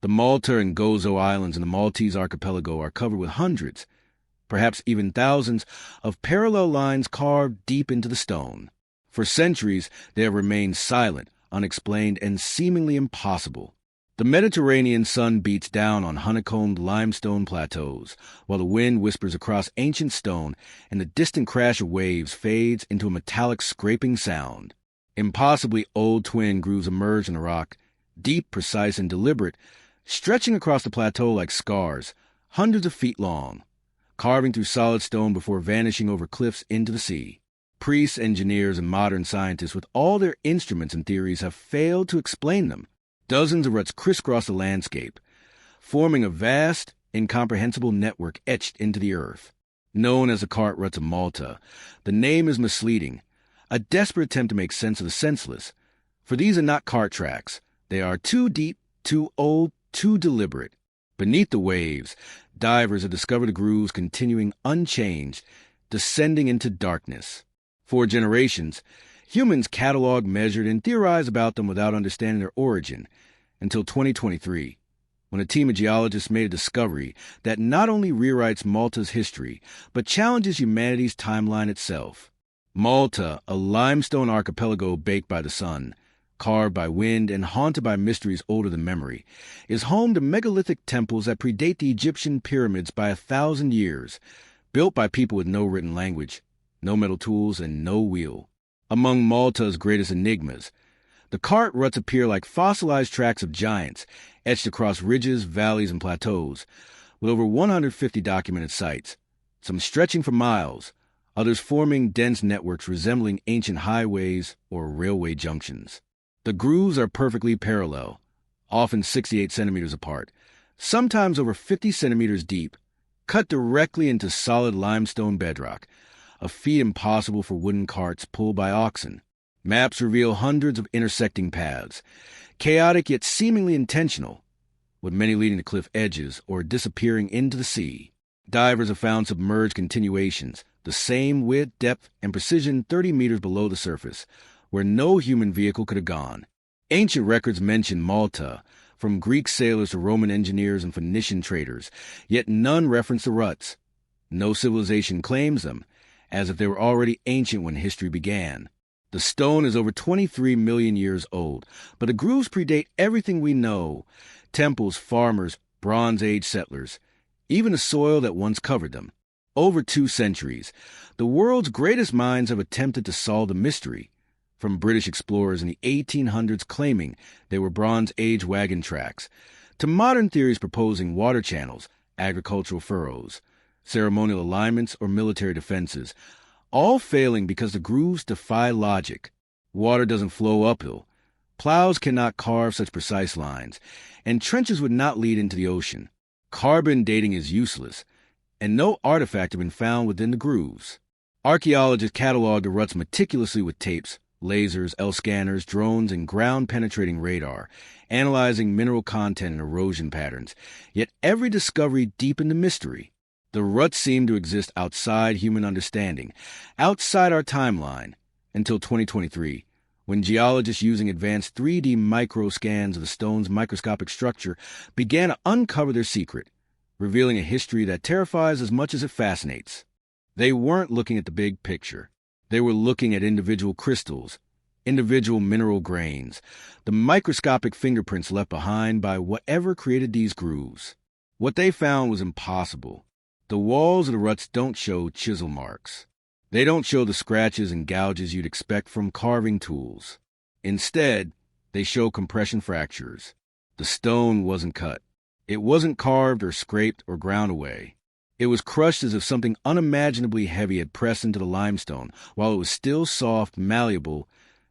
The Malta and Gozo Islands in the Maltese archipelago are covered with hundreds, perhaps even thousands, of parallel lines carved deep into the stone. For centuries, they have remained silent, unexplained, and seemingly impossible. The Mediterranean sun beats down on honeycombed limestone plateaus, while the wind whispers across ancient stone and the distant crash of waves fades into a metallic scraping sound. Impossibly old twin grooves emerge in the rock, deep, precise, and deliberate, stretching across the plateau like scars, hundreds of feet long, carving through solid stone before vanishing over cliffs into the sea. Priests, engineers, and modern scientists, with all their instruments and theories, have failed to explain them. Dozens of ruts crisscross the landscape, forming a vast, incomprehensible network etched into the earth. Known as the cart ruts of Malta, the name is misleading, a desperate attempt to make sense of the senseless. For these are not cart tracks. They are too deep, too old, too deliberate. Beneath the waves, divers have discovered the grooves continuing unchanged, descending into darkness. For generations, humans cataloged, measured, and theorized about them without understanding their origin, until 2023, when a team of geologists made a discovery that not only rewrites Malta's history, but challenges humanity's timeline itself. Malta, a limestone archipelago baked by the sun, carved by wind, and haunted by mysteries older than memory, is home to megalithic temples that predate the Egyptian pyramids by 1,000 years, built by people with no written language, no metal tools, and no wheel. Among Malta's greatest enigmas, the cart ruts appear like fossilized tracks of giants, etched across ridges, valleys, and plateaus, with over 150 documented sites, some stretching for miles, others forming dense networks resembling ancient highways or railway junctions. The grooves are perfectly parallel, often 68 centimeters apart, sometimes over 50 centimeters deep, cut directly into solid limestone bedrock, a feat impossible for wooden carts pulled by oxen. Maps reveal hundreds of intersecting paths, chaotic yet seemingly intentional, with many leading to cliff edges or disappearing into the sea. Divers have found submerged continuations, the same width, depth, and precision 30 meters below the surface, where no human vehicle could have gone. Ancient records mention Malta, from Greek sailors to Roman engineers and Phoenician traders, yet none reference the ruts. No civilization claims them, as if they were already ancient when history began. The stone is over 23 million years old, but the grooves predate everything we know: temples, farmers, Bronze Age settlers, even the soil that once covered them. Over 2 centuries, the world's greatest minds have attempted to solve the mystery, from British explorers in the 1800s claiming they were Bronze Age wagon tracks, to modern theories proposing water channels, agricultural furrows, ceremonial alignments, or military defenses, all failing because the grooves defy logic. Water doesn't flow uphill, plows cannot carve such precise lines, and trenches would not lead into the ocean. Carbon dating is useless, and no artifact have been found within the grooves. Archaeologists cataloged the ruts meticulously with tapes, lasers, L-scanners, drones, and ground-penetrating radar, analyzing mineral content and erosion patterns, yet every discovery deepened the mystery. The ruts seem to exist outside human understanding, outside our timeline, until 2023, when geologists using advanced 3D microscans of the stone's microscopic structure began to uncover their secret, revealing a history that terrifies as much as it fascinates. They weren't looking at the big picture. They were looking at individual crystals, individual mineral grains, the microscopic fingerprints left behind by whatever created these grooves. What they found was impossible. The walls of the ruts don't show chisel marks. They don't show the scratches and gouges you'd expect from carving tools. Instead, they show compression fractures. The stone wasn't cut. It wasn't carved or scraped or ground away. It was crushed as if something unimaginably heavy had pressed into the limestone while it was still soft, malleable,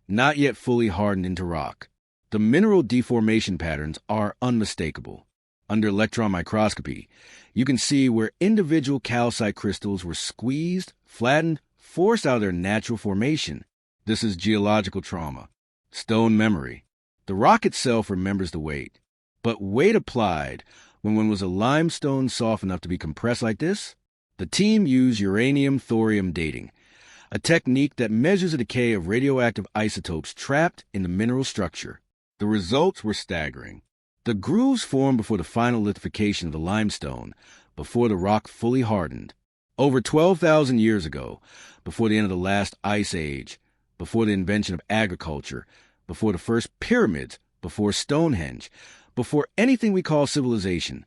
not yet fully hardened into rock. The mineral deformation patterns are unmistakable. Under electron microscopy, you can see where individual calcite crystals were squeezed, flattened, forced out of their natural formation. This is geological trauma, stone memory. The rock itself remembers the weight. But weight applied, when was a limestone soft enough to be compressed like this? The team used uranium-thorium dating, a technique that measures the decay of radioactive isotopes trapped in the mineral structure. The results were staggering. The grooves formed before the final lithification of the limestone, before the rock fully hardened. Over 12,000 years ago, before the end of the last ice age, before the invention of agriculture, before the first pyramids, before Stonehenge, before anything we call civilization.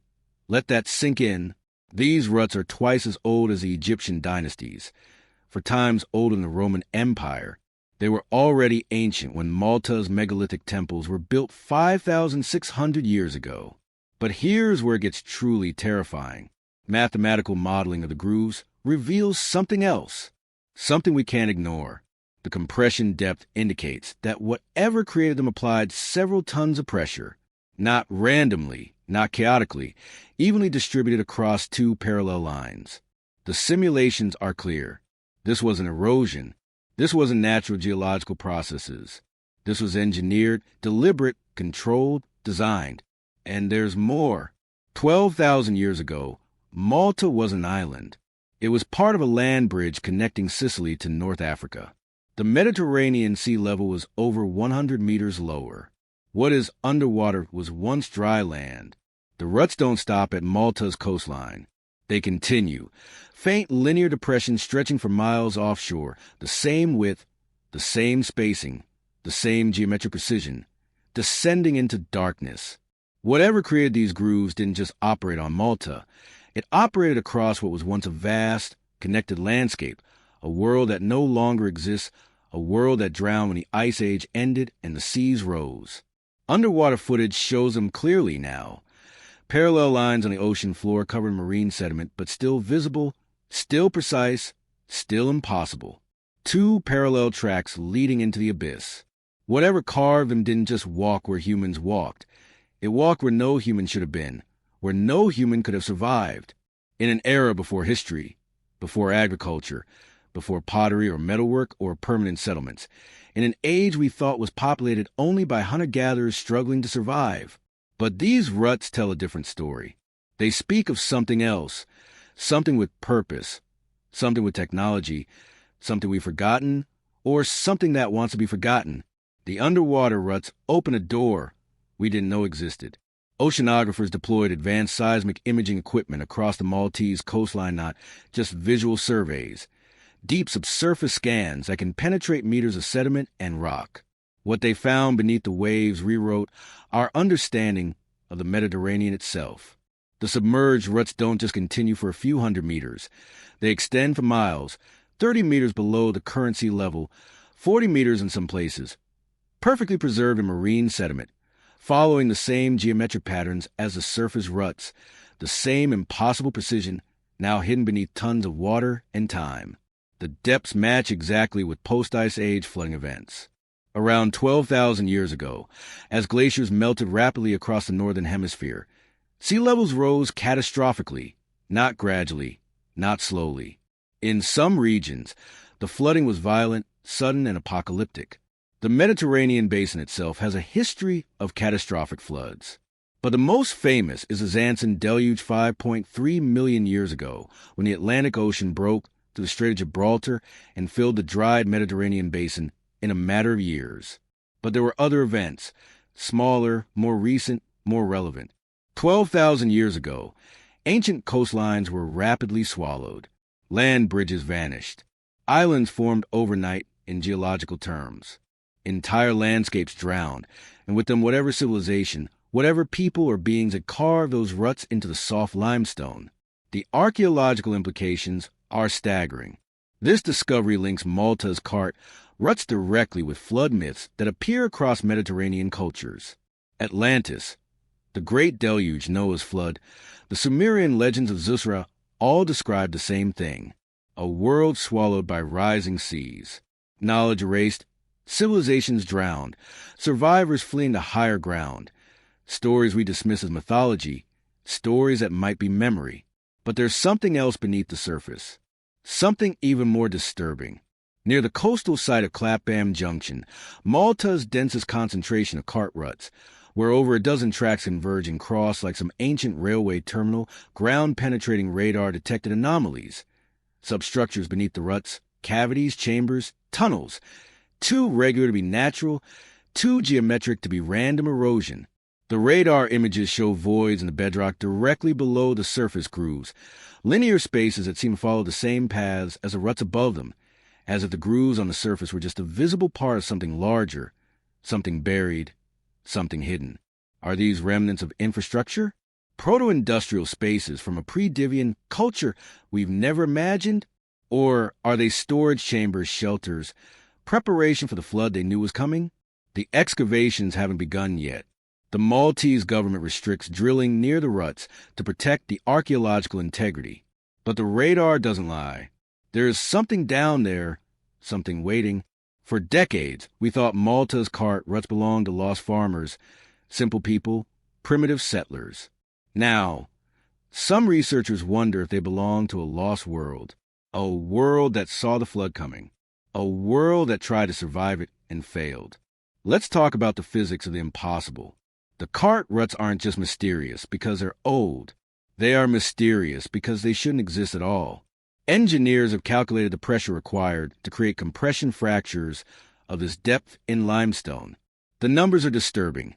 Let that sink in. These ruts are twice as old as the Egyptian dynasties, for times older than the Roman Empire. They were already ancient when Malta's megalithic temples were built 5,600 years ago. But here's where it gets truly terrifying. Mathematical modeling of the grooves reveals something else, something we can't ignore. The compression depth indicates that whatever created them applied several tons of pressure, not randomly, not chaotically, evenly distributed across two parallel lines. The simulations are clear. This wasn't erosion. This wasn't natural geological processes. This was engineered, deliberate, controlled, designed. And there's more. 12,000 years ago, Malta was an island. It was part of a land bridge connecting Sicily to North Africa. The Mediterranean sea level was over 100 meters lower. What is underwater was once dry land. The ruts don't stop at Malta's coastline. They continue. Faint linear depressions stretching for miles offshore, the same width, the same spacing, the same geometric precision, descending into darkness. Whatever created these grooves didn't just operate on Malta. It operated across what was once a vast, connected landscape, a world that no longer exists, a world that drowned when the Ice Age ended and the seas rose. Underwater footage shows them clearly now. Parallel lines on the ocean floor covered marine sediment, but still visible, still precise, still impossible. Two parallel tracks leading into the abyss. Whatever carved them didn't just walk where humans walked. It walked where no human should have been, where no human could have survived. In an era before history, before agriculture, before pottery or metalwork or permanent settlements. In an age we thought was populated only by hunter-gatherers struggling to survive. But these ruts tell a different story. They speak of something else, something with purpose, something with technology, something we've forgotten, or something that wants to be forgotten. The underwater ruts open a door we didn't know existed. Oceanographers deployed advanced seismic imaging equipment across the Maltese coastline, not just visual surveys. Deep subsurface scans that can penetrate meters of sediment and rock. What they found beneath the waves rewrote our understanding of the Mediterranean itself. The submerged ruts don't just continue for a few hundred meters. They extend for miles, 30 meters below the current sea level, 40 meters in some places, perfectly preserved in marine sediment, following the same geometric patterns as the surface ruts, the same impossible precision, now hidden beneath tons of water and time. The depths match exactly with post-Ice Age flooding events. Around 12,000 years ago, as glaciers melted rapidly across the northern hemisphere, sea levels rose catastrophically, not gradually, not slowly. In some regions, the flooding was violent, sudden, and apocalyptic. The Mediterranean basin itself has a history of catastrophic floods. But the most famous is the Xanthine deluge 5.3 million years ago, when the Atlantic Ocean broke through the Strait of Gibraltar and filled the dried Mediterranean basin in a matter of years. But there were other events, smaller, more recent, more relevant. 12,000 years ago, ancient coastlines were rapidly swallowed. Land bridges vanished. Islands formed overnight in geological terms. Entire landscapes drowned, and with them whatever civilization, whatever people or beings had carved those ruts into the soft limestone. The archaeological implications are staggering. This discovery links Malta's cart ruts directly with flood myths that appear across Mediterranean cultures. Atlantis, the Great Deluge, Noah's flood, the Sumerian legends of Zusra all describe the same thing, a world swallowed by rising seas. Knowledge erased, civilizations drowned, survivors fleeing to higher ground. Stories we dismiss as mythology, stories that might be memory. But there's something else beneath the surface, something even more disturbing. Near the coastal site of Clapham Junction, Malta's densest concentration of cart ruts, where over a dozen tracks converge and cross like some ancient railway terminal, ground-penetrating radar detected anomalies. Substructures beneath the ruts, cavities, chambers, tunnels, too regular to be natural, too geometric to be random erosion. The radar images show voids in the bedrock directly below the surface grooves, linear spaces that seem to follow the same paths as the ruts above them, as if the grooves on the surface were just a visible part of something larger, something buried, something hidden. Are these remnants of infrastructure? Proto-industrial spaces from a pre-Diluvian culture we've never imagined? Or are they storage chambers, shelters, preparation for the flood they knew was coming? The excavations haven't begun yet. The Maltese government restricts drilling near the ruts to protect the archaeological integrity. But the radar doesn't lie. There is something down there, something waiting. For decades, we thought Malta's cart ruts belonged to lost farmers, simple people, primitive settlers. Now, some researchers wonder if they belong to a lost world, a world that saw the flood coming, a world that tried to survive it and failed. Let's talk about the physics of the impossible. The cart ruts aren't just mysterious because they're old. They are mysterious because they shouldn't exist at all. Engineers have calculated the pressure required to create compression fractures of this depth in limestone. The numbers are disturbing.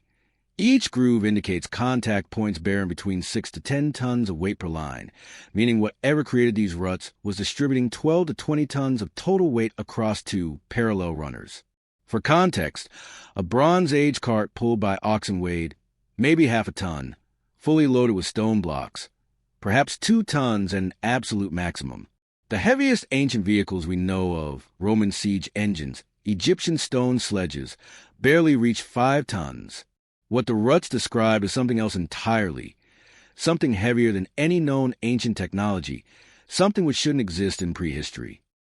Each groove indicates contact points bearing between 6 to 10 tons of weight per line, meaning whatever created these ruts was distributing 12 to 20 tons of total weight across two parallel runners. For context, a Bronze Age cart pulled by oxen weighed maybe half a ton, fully loaded with stone blocks, perhaps 2 tons at an absolute maximum. The heaviest ancient vehicles we know of, Roman siege engines, Egyptian stone sledges, barely reach 5 tons. What the ruts describe is something else entirely, something heavier than any known ancient technology, something which shouldn't exist in prehistory.